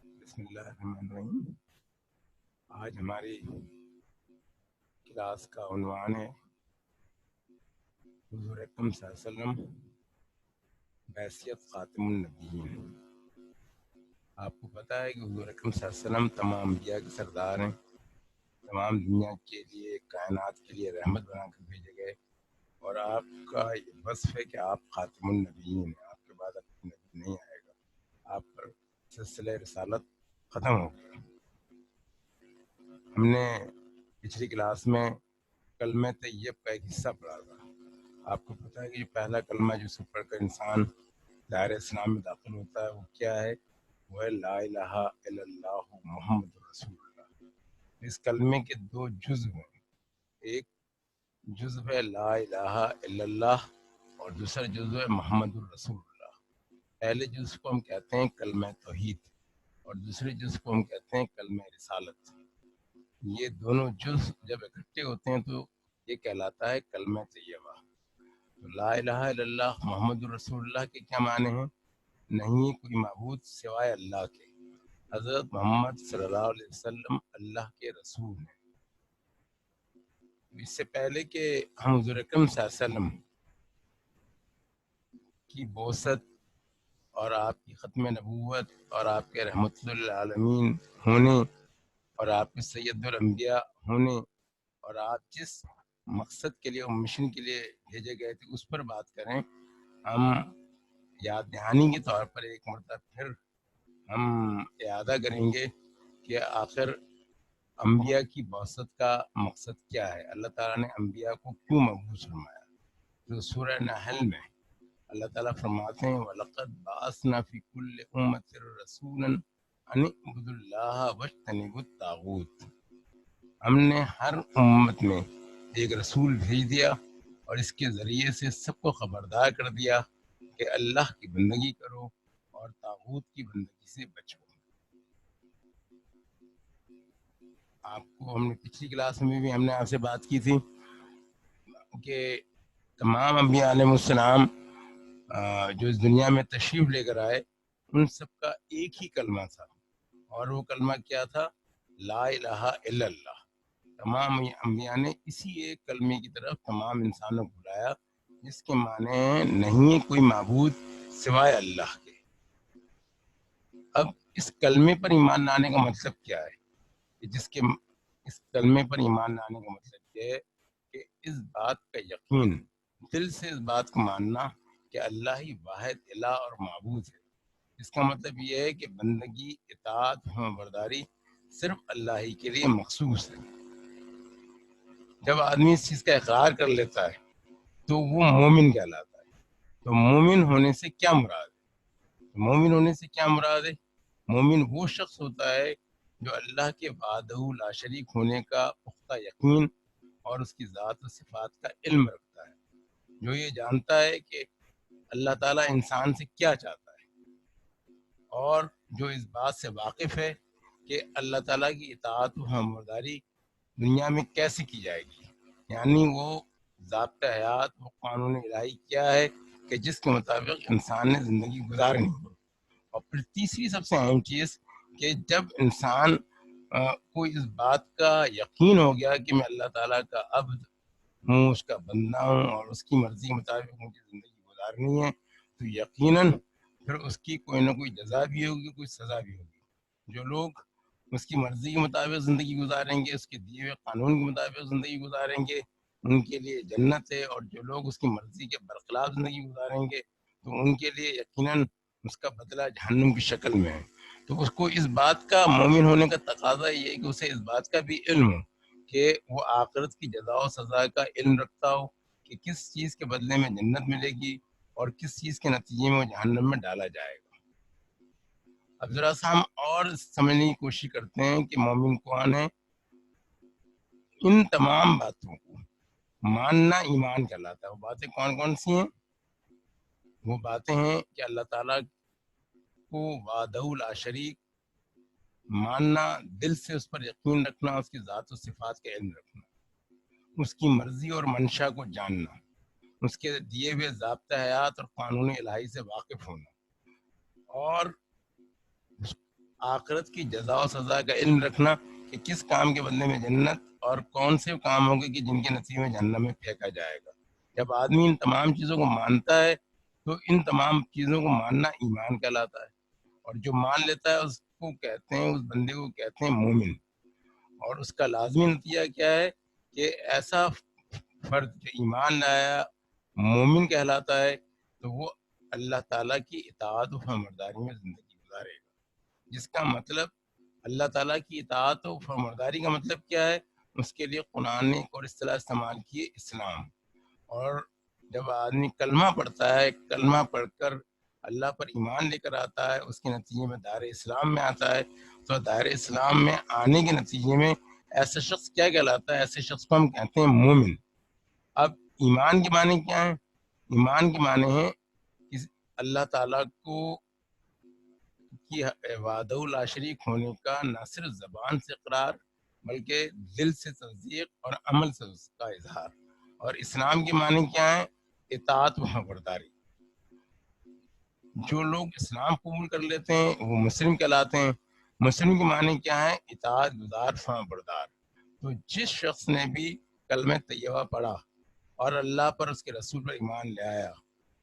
بسم اللہ الرحمن الرحیم۔ آج ہماری کلاس کا عنوان ہے حضور اکرم صلی اللہ علیہ وسلم بحیثیت خاتم النبیین۔ آپ کو پتہ ہے کہ حضور اکرم صلی اللہ علیہ وسلم تمام انبیاء کے سردار ہیں، تمام دنیا کے لیے، کائنات کے لیے رحمت بنا کر بھیجے گئے، اور آپ کا یہ وصف ہے کہ آپ خاتم النبیین ہیں، آپ کے بعد اب کوئی نبی نہیں آئے گا، آپ پر سلسلہ رسالت ختم ہو گیا۔ ہم نے پچھلی کلاس میں کلمہ طیب کا ایک حصہ پڑھا تھا۔ آپ کو پتہ ہے کہ جو پہلا کلمہ جسے پڑھ کر انسان دائرہ اسلام میں داخل ہوتا ہے وہ کیا ہے؟ وہ ہے لا الہ الا اللہ محمد رسول اللہ۔ اس کلمے کے دو جزو ہیں، ایک جزو ہے لا الہ الا اللہ اور دوسرا جزو ہے محمد الرسول اللہ۔ پہلے جزو کو ہم کہتے ہیں کلمہ توحید اور دوسرے جزو کو ہم کہتے ہیں کلمہ رسالت۔ یہ دونوں جز جب اکٹھے ہوتے ہیں تو یہ کہلاتا ہے کلمہ طیبہ۔ لا الہ الا اللہ محمد الرسول اللہ کے کیا معنی ہیں؟ نہیں کوئی معبود سوائے اللہ کے، حضرت محمد صلی اللہ علیہ وسلم اللہ کے رسول ہیں۔ اس سے پہلے کہ ہم حضور اکرم صلی اللہ علیہ وسلم کی بعثت اور آپ کی ختم نبوت اور آپ کے رحمت للعالمین ہونے اور آپ کے سید الانبیاء ہونے اور آپ جس مقصد کے لیے اور مشن کے لیے بھیجے گئے تھے اس پر بات کریں، ہم یاد دہانی کے طور پر ایک مرتبہ پھر ہم اعادہ کریں گے کہ آخر انبیاء کی بعثت کا مقصد کیا ہے، اللہ تعالیٰ نے انبیاء کو کیوں مبعوث فرمایا۔ تو سورہ نحل میں اللہ تعالیٰ فرماتے ہیں وَلَقَدْ بَعَثْنَا فِي كُلِّ أُمَّةٍ رَسُولًا أَنِ اعْبُدُوا اللَّهَ وَاجْتَنِبُوا الطَّاغُوتَ۔ ہم نے ہر امت میں ایک رسول بھیج دیا اور اس کے ذریعے سے سب کو خبردار کر دیا کہ اللہ کی بندگی کرو اور طاغوت کی بندگی سے بچو۔ آپ کو ہم نے پچھلی کلاس میں بھی ہم نے آپ سے بات کی تھی کہ تمام انبیاء علیہ السلام جو اس دنیا میں تشریف لے کر آئے ان سب کا ایک ہی کلمہ تھا، اور وہ کلمہ کیا تھا؟ لا الہ الا اللہ۔ تمام انبیاء نے اسی ایک کلمے کی طرف تمام انسانوں کو بلایا، جس کے معنی ہیں نہیں کوئی معبود سوائے اللہ کے۔ اب اس کلمے پر ایمان لانے کا مطلب کیا ہے؟ اس کلمے پر ایمان لانے کا مطلب یہ ہے کہ اس بات کا یقین، دل سے اس بات کو ماننا کہ اللہ ہی واحد الہ اور معبود ہے۔ اس کا مطلب یہ ہے کہ بندگی، اطاعت، فرمانبرداری صرف اللہ ہی کے لیے مخصوص ہے۔ جب آدمی اس چیز کا اقرار کر لیتا ہے تو وہ مومن کہلاتا ہے۔ تو مومن ہونے سے کیا مراد ہے؟ مومن ہونے سے کیا مراد ہے؟ مومن وہ شخص ہوتا ہے جو اللہ کے وحدہ لا شریک ہونے کا پختہ یقین اور اس کی ذات و صفات کا علم رکھتا ہے، جو یہ جانتا ہے کہ اللہ تعالیٰ انسان سے کیا چاہتا ہے، اور جو اس بات سے واقف ہے کہ اللہ تعالیٰ کی اطاعت و فرمانبرداری دنیا میں کیسے کی جائے گی، یعنی وہ ضابطہ حیات و قانون الہی کیا ہے کہ جس کے مطابق انسان نے زندگی گزارنی ہے۔ اور پھر تیسری سب سے اہم چیز کہ جب انسان کو اس بات کا یقین ہو گیا کہ میں اللہ تعالیٰ کا عبد ہوں، اس کا بندہ ہوں اور اس کی مرضی کے مطابق مجھے زندگی گزارنی ہے، تو یقیناً پھر اس کی کوئی نہ کوئی جزا بھی ہوگی، کوئی سزا بھی ہوگی۔ جو لوگ اس کی مرضی کے مطابق زندگی گزاریں گے، اس کے دیے ہوئے قانون کے مطابق زندگی گزاریں گے، ان کے لیے جنت ہے، اور جو لوگ اس کی مرضی کے برخلاف زندگی گزاریں گے تو ان کے لیے یقیناً اس کا بدلہ جہنم کی شکل میں ہے۔ تو اس کو اس بات کا مومن ہونے کا تقاضا یہ ہے کہ اسے اس بات کا بھی علم ہو کہ وہ آخرت کی جزا و سزا کا علم رکھتا ہو کہ کس چیز کے بدلے میں جنت ملے گی اور کس چیز کے نتیجے میں وہ جہنم میں ڈالا جائے گا۔ اب ذرا سا ہم اور سمجھنے کی کوشش کرتے ہیں کہ مومن کون ہے۔ ان تمام باتوں کو ماننا ایمان کہلاتا ہے۔ وہ باتیں کون کون سی ہیں؟ وہ باتیں ہیں کہ اللہ تعالیٰ کو وحدہ لا شریک ماننا، دل سے اس پر یقین رکھنا، اس کی ذات و صفات کا علم رکھنا، اس کی مرضی اور منشا کو جاننا، اس کے دیے ہوئے ضابطہ حیات اور قانون الہی سے واقف ہونا، اور آخرت کی جزا و سزا کا علم رکھنا کہ کس کام کے بدلے میں جنت اور کون سے کام ہوں گے کہ جن کے نتیجے میں جہنم میں پھینکا جائے گا. جب آدمی ان تمام چیزوں کو مانتا ہے تو ان تمام چیزوں کو ماننا ایمان کہلاتا ہے. اور جو مان لیتا ہے اس کو کہتے ہیں، اس بندے کو کہتے ہیں مومن. اور اس کا لازمی نتیجہ کیا ہے کہ ایسا فرد جو ایمان لایا مومن کہلاتا ہے تو وہ اللہ تعالیٰ کی اطاعت و فرمانبرداری میں زندگی گزارے گا. جس کا مطلب اللہ تعالیٰ کی اطاعت و فرمانبرداری کا مطلب کیا ہے، اس کے لیے قرآن نے ایک اور اصطلاح استعمال کی ہے، اسلام. اور جب آدمی کلمہ پڑھتا ہے، کلمہ پڑھ کر اللہ پر ایمان لے کر آتا ہے، اس کے نتیجے میں دائرہ اسلام میں آتا ہے، تو دائرہ اسلام میں آنے کے نتیجے میں ایسا شخص کیا کہلاتا ہے؟ ایسے شخص کو ہم کہتے ہیں مومن. اب ایمان کے معنی کیا ہیں؟ ایمان کے معنی ہے کہ اللہ تعالیٰ کو کی وحدہ لا شریک ہونے کا نہ صرف زبان سے اقرار بلکہ دل سے تصدیق اور عمل سے اس کا اظہار. اور اسلام کے معنی کیا ہے؟ اطاعت و فرمانبرداری. جو لوگ اسلام قبول کر لیتے ہیں وہ مسلم کہلاتے ہیں. مسلم کے معنی کیا ہے؟ اطاعت گزار فرمانبردار. تو جس شخص نے بھی کلمہ طیبہ پڑھا اور اللہ پر اس کے رسول پر ایمان لے آیا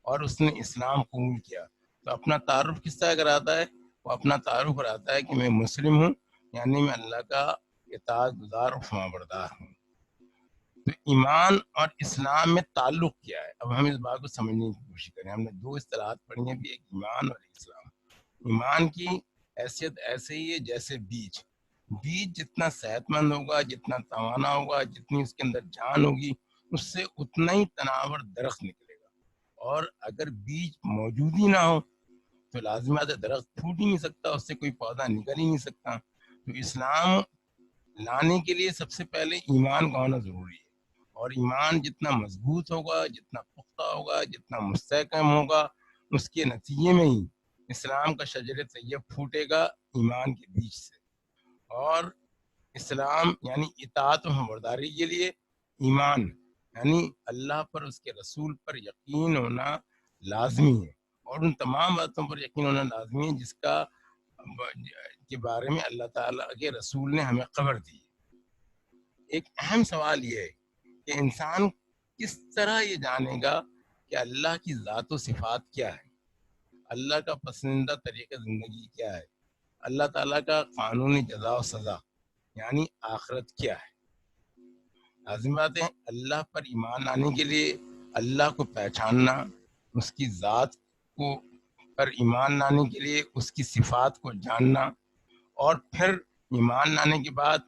اور اس نے اسلام قبول کیا تو اپنا تعارف کس طرح کراتا ہے؟ وہ اپنا تعارف کراتا ہے کہ میں مسلم ہوں، یعنی میں اللہ کا اطاعت گزار اور فرمانبردار ہوں. تو ایمان اور اسلام میں تعلق کیا ہے؟ اب ہم اس بات کو سمجھنے کی کوشش کریں. ہم نے دو اصطلاحات پڑھی ہیں بھی، ایک ایمان اور ایک اسلام. ایمان کی حیثیت ایسے ہی ہے جیسے بیج جتنا صحت مند ہوگا، جتنا توانا ہوگا، جتنی اس کے اندر جان ہوگی، اس سے اتنا ہی تناور درخت نکلے گا. اور اگر بیج موجود ہی نہ ہو تو لازمات درخت پھوٹ ہی نہیں سکتا، اس سے کوئی پودا نکل ہی نہیں سکتا. تو اسلام لانے کے لیے سب سے پہلے ایمان کا ہونا ضروری ہے. اور ایمان جتنا مضبوط ہوگا، جتنا پختہ ہوگا، جتنا مستحکم ہوگا، اس کے نتیجے میں ہی اسلام کا شجر طیب پھوٹے گا ایمان کے بیچ سے. اور اسلام یعنی اطاعت و فرمانبرداری کے لیے ایمان یعنی اللہ پر، اس کے رسول پر یقین ہونا لازمی ہے. اور ان تمام باتوں پر یقین ہونا لازمی ہے جس کا کے بارے میں اللہ تعالیٰ کے رسول نے ہمیں خبر دی. ایک اہم سوال یہ ہے کہ انسان کس طرح یہ جانے گا کہ اللہ کی ذات و صفات کیا ہے، اللہ کا پسندیدہ طریقہ زندگی کیا ہے، اللہ تعالیٰ کا قانون جزا و سزا یعنی آخرت کیا ہے. لازم بات ہے اللہ پر ایمان لانے کے لیے اللہ کو پہچاننا، اس کی ذات کو پر ایمان لانے کے لیے اس کی صفات کو جاننا، اور پھر ایمان لانے کے بعد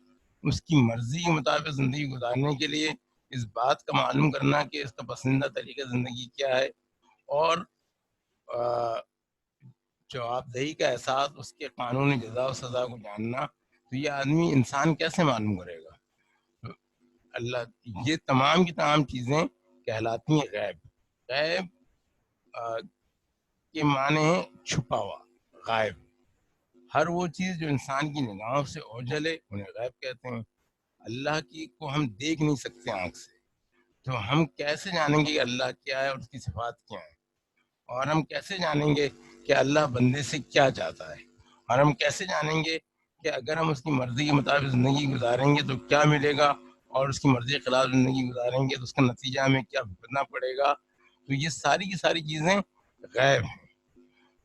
اس کی مرضی کے مطابق زندگی گزارنے کے لیے اس بات کا معلوم کرنا کہ اس کا پسندیدہ طریقہ زندگی کیا ہے، اور جواب دہی کا احساس، اس کے قانون جزا و سزا کو جاننا. تو یہ آدمی انسان کیسے معلوم کرے گا؟ تو اللہ، یہ تمام کی تمام چیزیں کہلاتی ہیں غیب. غیب کے معنی ہیں چھپا ہوا، غائب. ہر وہ چیز جو انسان کی نگاہوں سے اوجھل ہے انہیں غیب کہتے ہیں. اللہ کی کو ہم دیکھ نہیں سکتے آنکھ سے، تو ہم کیسے جانیں گے کہ اللہ کیا ہے اور اس کی صفات کیا ہیں؟ اور ہم کیسے جانیں گے کہ اللہ بندے سے کیا چاہتا ہے؟ اور ہم کیسے جانیں گے کہ اگر ہم اس کی مرضی کے مطابق زندگی گزاریں گے تو کیا ملے گا، اور اس کی مرضی کے خلاف زندگی گزاریں گے تو اس کا نتیجہ ہمیں کیا بھگتنا پڑے گا؟ تو یہ ساری کی ساری چیزیں غیب ہیں.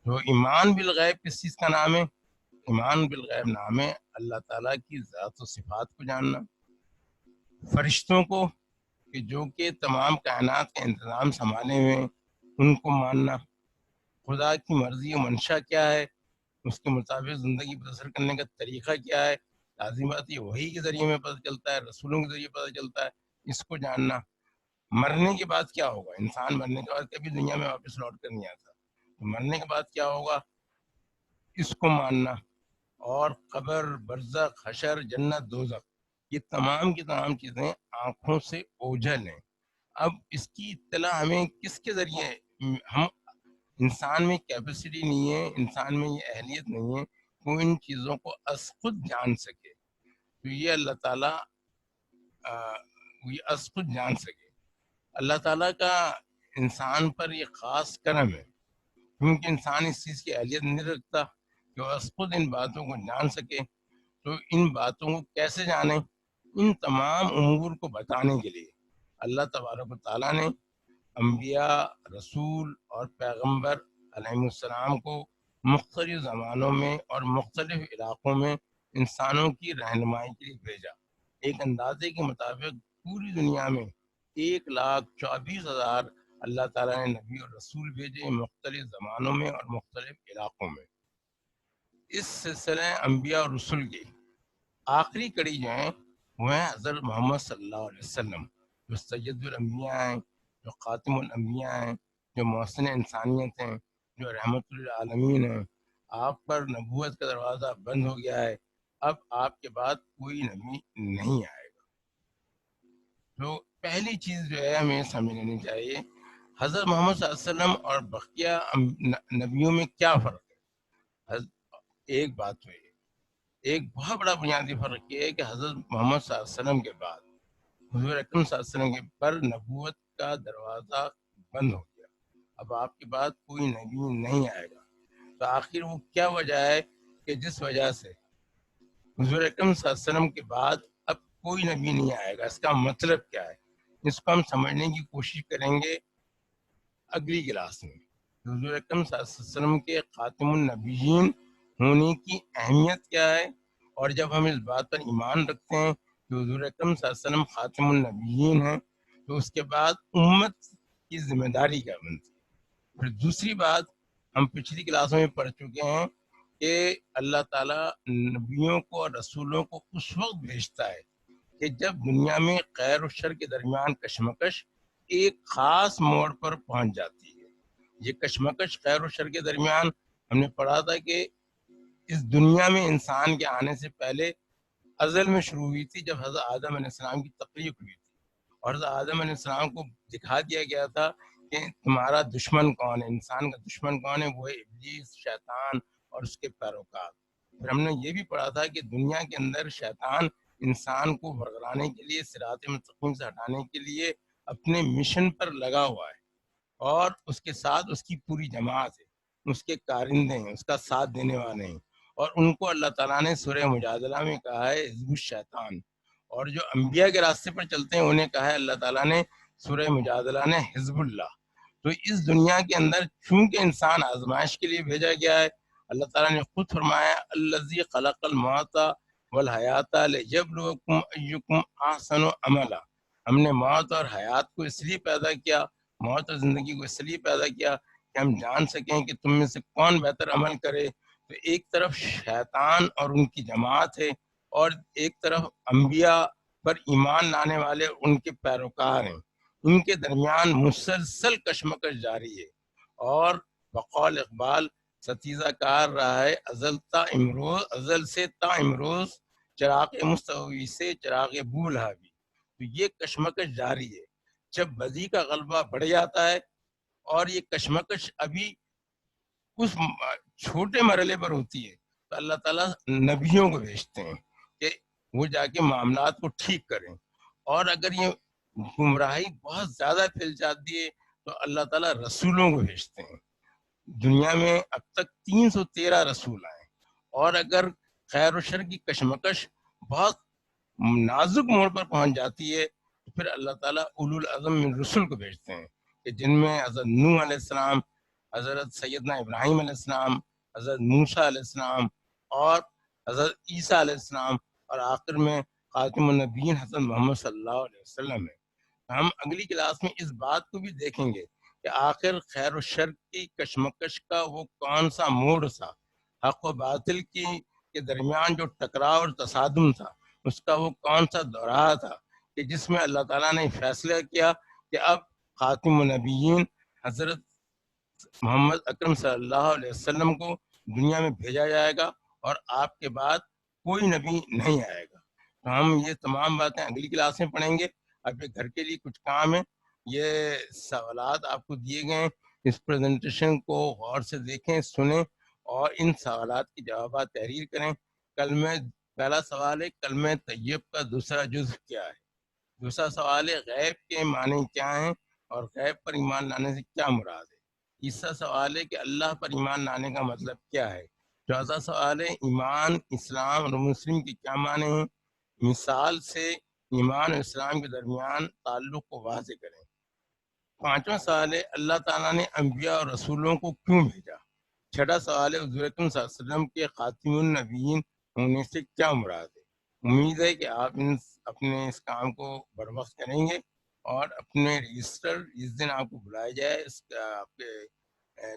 تو ایمان بالغیب کس چیز کا نام ہے؟ ایمان بالغیب نام ہے اللہ تعالیٰ کی ذات و صفات کو جاننا، فرشتوں کو کہ جو کہ تمام کائنات کا انتظام سنبھالے ہوئے ہیں ان کو ماننا، خدا کی مرضی و منشا کیا ہے، اس کے مطابق زندگی بسر کرنے کا طریقہ کیا ہے. لازم بات یہ وحی کے ذریعے میں پتہ چلتا ہے، رسولوں کے ذریعے پتہ چلتا ہے. اس کو جاننا، مرنے کے بعد کیا ہوگا، انسان مرنے کے بعد کبھی دنیا میں واپس لوٹ کر نہیں آتا، تو مرنے کے بعد کیا ہوگا اس کو ماننا. اور قبر، برزخ، حشر، جنت، دوزخ، یہ تمام کی تمام چیزیں آنکھوں سے اوجھل ہیں. اب اس کی اطلاع ہمیں کس کے ذریعے؟ ہم انسان میں کیپیسٹی نہیں ہے، انسان میں یہ اہلیت نہیں ہے کہ وہ ان چیزوں کو از خود جان سکے. تو یہ اللہ تعالیٰ یہ از خود جان سکے. اللہ تعالیٰ کا انسان پر یہ خاص کرم ہے کیونکہ انسان اس چیز کی اہلیت نہیں رکھتا. کہ وہ خود ان باتوں کو جان سکے، تو ان باتوں کو کیسے جانیں؟ ان تمام امور کو بتانے کے لیے اللہ تبارک و تعالیٰ نے انبیاء، رسول اور پیغمبر علیہ السلام کو مختلف زمانوں میں اور مختلف علاقوں میں انسانوں کی رہنمائی کے لیے بھیجا۔ ایک اندازے کے مطابق پوری دنیا میں 1,24,000 اللہ تعالیٰ نے نبی اور رسول بھیجے مختلف زمانوں میں اور مختلف علاقوں میں۔ اس سلسلے انبیاء اور رسول کی آخری کڑی جو ہے وہ ہے حضرت محمد صلی اللہ علیہ وسلم، جو سید الانبیاء ہیں، جو خاتم الانبیاء ہیں، جو محسن انسانیت ہیں، جو رحمت للعالمین ہیں۔ آپ پر نبوت کا دروازہ بند ہو گیا ہے، اب آپ کے بعد کوئی نبی نہیں آئے گا۔ تو پہلی چیز جو ہے ہمیں سمجھ لینی چاہیے، حضرت محمد صلی اللہ علیہ وسلم اور بقیہ نبیوں میں کیا فرق ہے؟ ایک بات تو یہ، ایک بہت بڑا بنیادی فرق یہ ہے کہ حضرت محمد صلی اللہ علیہ وسلم کے بعد حضور اکرم صلی اللہ علیہ وسلم کے پر نبوت کا دروازہ بند ہو گیا، اب آپ کے بعد کوئی نبی نہیں آئے گا۔ تو آخر وہ کیا وجہ ہے کہ جس وجہ سے حضور اکرم صلی اللہ علیہ وسلم کے بعد اب کوئی نبی نہیں آئے گا؟ اس کا مطلب کیا ہے؟ اس کو ہم سمجھنے کی کوشش کریں گے اگلی کلاس میں۔ حضور اکرم صلی اللہ علیہ وسلم کے خاتم النبیین ہونے کی اہمیت کیا ہے، اور جب ہم اس بات پر ایمان رکھتے ہیں کہ حضور اکرم صلی اللہ علیہ وسلم خاتم النبیین ہیں، تو اس کے بعد امت کی ذمہ داری کیا بنتی ہے۔ پھر دوسری بات، ہم پچھلی کلاسوں میں پڑھ چکے ہیں کہ اللہ تعالیٰ نبیوں کو اور رسولوں کو اس وقت بھیجتا ہے کہ جب دنیا میں خیر و شر کے درمیان کشمکش ایک خاص موڑ پر پہنچ جاتی ہے۔ یہ کشمکش خیر و شر کے درمیان ہم نے پڑھا تھا کہ اس دنیا میں انسان کے آنے سے پہلے ازل میں شروع ہوئی تھی، جب حضرت آدم علیہ السلام کی تخلیق ہوئی تھی، اور حضرت آدم علیہ السلام کو دکھا دیا گیا تھا کہ تمہارا دشمن کون ہے، انسان کا دشمن کون ہے، وہ ہے ابلیس، شیطان اور اس کے پیروکار۔ پھر ہم نے یہ بھی پڑھا تھا کہ دنیا کے اندر شیطان انسان کو برگلانے کے لیے، صراط مستقیم سے ہٹانے کے لیے اپنے مشن پر لگا ہوا ہے، اور اس کے ساتھ اس کی پوری جماعت ہے، اس کے کارندے ہیں، اس کا ساتھ دینے والے ہیں، اور ان کو اللہ تعالیٰ نے سورہ مجادلہ میں کہا ہے حزب الشیطان، اور جو انبیاء کے راستے پر چلتے ہیں انہیں کہا ہے اللہ تعالیٰ نے سورہ مجادلہ نے حزب اللہ۔ تو اس دنیا کے اندر چونکہ انسان آزمائش کے لیے بھیجا گیا ہے، اللہ تعالیٰ نے خود فرمایا الذی خلق الموت والحیات لیبلوکم ایکم احسن عملا۔ ہم نے موت اور حیات کو اس لیے پیدا کیا، موت اور زندگی کو اس لیے پیدا کیا کہ ہم جان سکیں کہ تم میں سے کون بہتر عمل کرے۔ تو ایک طرف شیطان اور ان کی جماعت ہے، اور ایک طرف انبیاء پر ایمان لانے والے ان کے پیروکار ہیں، ان کے درمیان مسلسل کشمکش جاری ہے، اور بقول اقبال ستیزہ کار رہا ہے ازل تا امروز، ازل سے تا امروز، چراغ مستوی سے چراغ بولہا بھی۔ تو یہ کشمکش جاری ہے، جب بدی کا غلبہ بڑھ جاتا ہے، اور یہ کشمکش ابھی اس چھوٹے مرحلے پر ہوتی ہے، تو اللہ تعالیٰ نبیوں کو بھیجتے ہیں کہ وہ جا کے معاملات کو ٹھیک کریں، اور اگر یہ گمراہی بہت زیادہ پھیل جاتی ہے تو اللہ تعالیٰ رسولوں کو بھیجتے ہیں۔ دنیا میں اب تک 313 رسول آئے، اور اگر خیر و شر کی کشمکش بہت نازک موڑ پر پہنچ جاتی ہے تو پھر اللہ تعالیٰ اولو العزم من رسول کو بھیجتے ہیں، کہ جن میں حضرت نوح علیہ السلام، حضرت سیدنا ابراہیم علیہ السلام، حضرت موسیٰ علیہ السلام، اور حضرت عیسیٰ علیہ السلام، اور آخر میں خاتم النبیین حضرت محمد صلی اللہ علیہ وسلم ہے۔ ہم اگلی کلاس میں اس بات کو بھی دیکھیں گے کہ آخر خیر و شر کی کشمکش کا وہ کون سا موڑ تھا، حق و باطل کی کے درمیان جو ٹکراؤ اور تصادم تھا، اس کا وہ کون سا دورہ تھا کہ جس میں اللہ تعالیٰ نے فیصلہ کیا کہ اب خاتم النبیین حضرت محمد اکرم صلی اللہ علیہ وسلم کو دنیا میں بھیجا جائے گا، اور آپ کے بعد کوئی نبی نہیں آئے گا۔ تو ہم یہ تمام باتیں اگلی کلاس میں پڑھیں گے۔ اب یہ گھر کے لیے کچھ کام ہے، یہ سوالات آپ کو دیے گئے ہیں، اس پریزنٹیشن کو غور سے دیکھیں، سنیں، اور ان سوالات کے جوابات تحریر کریں۔ کلمہ پہلا سوال ہے کلمہ طیب کا دوسرا جزو کیا ہے؟ دوسرا سوال ہے غیب کے معنی کیا ہیں، اور غیب پر ایمان لانے سے کیا مراد ہے؟ تیسرا سوال ہے کہ اللہ پر ایمان لانے کا مطلب کیا ہے؟ چوتھا سوال ہے ایمان، اسلام اور مسلم کے کیا معنی ہیں؟ مثال سے ایمان اور اسلام کے درمیان تعلق کو واضح کریں۔ پانچواں سوال ہے اللہ تعالیٰ نے انبیاء اور رسولوں کو کیوں بھیجا؟ چھٹا سوال ہے حضور اکرم صلی اللہ علیہ وسلم کے خاتم النبیین ہونے سے کیا مراد ہے؟ امید ہے کہ آپ اپنے اس کام کو بروقت کریں گے اور اپنے رجسٹر جس دن آپ کو بلایا جائے اس کا آپ کے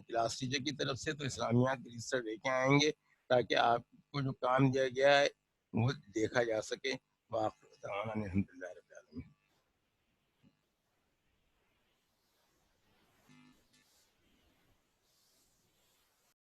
کلاس ٹیچر کی طرف سے، تو اسلامیات کے رجسٹر لے کے آئیں گے تاکہ آپ کو جو کام دیا گیا ہے وہ دیکھا جا سکے۔ واقع